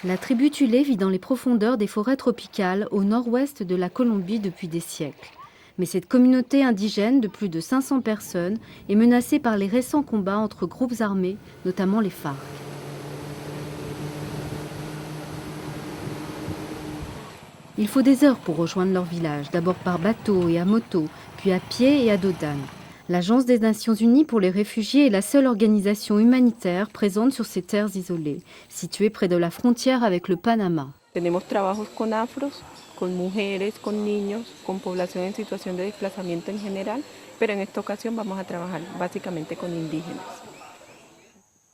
La tribu Tulé vit dans les profondeurs des forêts tropicales au nord-ouest de la Colombie depuis des siècles. Mais cette communauté indigène de plus de 500 personnes est menacée par les récents combats entre groupes armés, notamment les FARC. Il faut des heures pour rejoindre leur village, d'abord par bateau et à moto, puis à pied et à dos d'âne. L'Agence des Nations Unies pour les réfugiés est la seule organisation humanitaire présente sur ces terres isolées, situées près de la frontière avec le Panama. Tenemos trabajos con afros, con mujeres, con niños, con población en situación de desplazamiento en general, pero en esta ocasión vamos a trabajar básicamente con indígenas.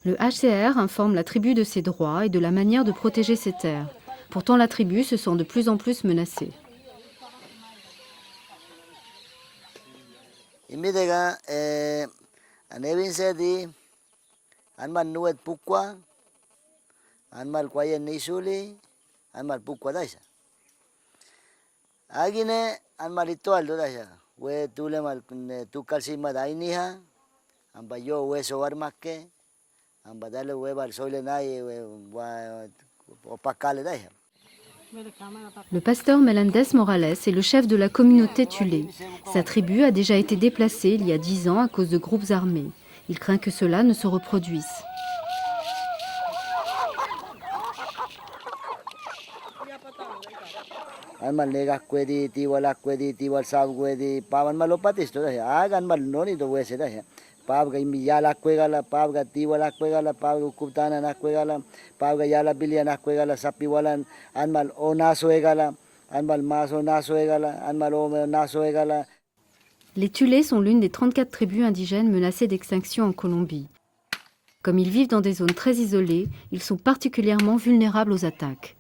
Le HCR informe la tribu de ses droits et de la manière de protéger ses terres. Pourtant, la tribu se sent de plus en plus menacée. Le pasteur Melendez Morales est le chef de la communauté Tulé. Sa tribu a déjà été déplacée il y a 10 ans à cause de groupes armés. Il craint que cela ne se reproduise. Les Tulés sont l'une des 34 tribus indigènes menacées d'extinction en Colombie. Comme ils vivent dans des zones très isolées, ils sont particulièrement vulnérables aux attaques.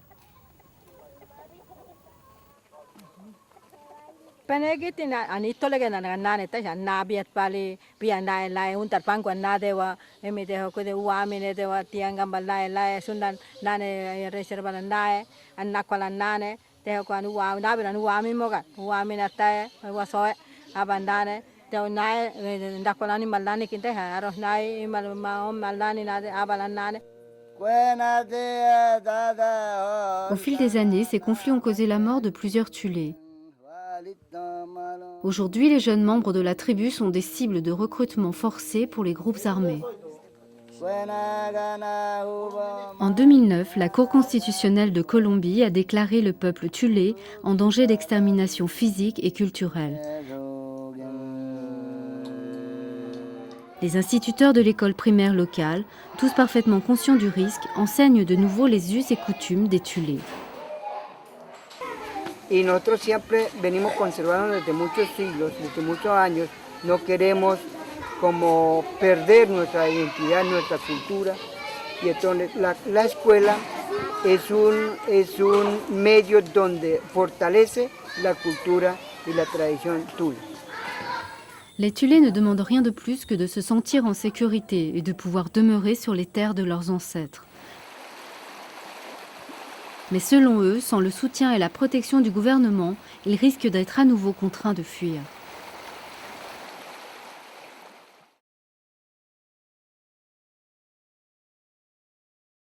Au fil des années, ces conflits ont causé la mort de plusieurs Tulés. Aujourd'hui, les jeunes membres de la tribu sont des cibles de recrutement forcé pour les groupes armés. En 2009, la Cour constitutionnelle de Colombie a déclaré le peuple Tulé en danger d'extermination physique et culturelle. Les instituteurs de l'école primaire locale, tous parfaitement conscients du risque, enseignent de nouveau les us et coutumes des Tulés. Y nosotros siempre venimos conservando desde muchos siglos, desde muchos años. No queremos como perder nuestra identidad, nuestra cultura. Y entonces la escuela es un medio donde fortalece la cultura y la tradición tula. Les Tulés ne demandent rien de plus que de se sentir en sécurité et de pouvoir demeurer sur les terres de leurs ancêtres. Mais selon eux, sans le soutien et la protection du gouvernement, ils risquent d'être à nouveau contraints de fuir.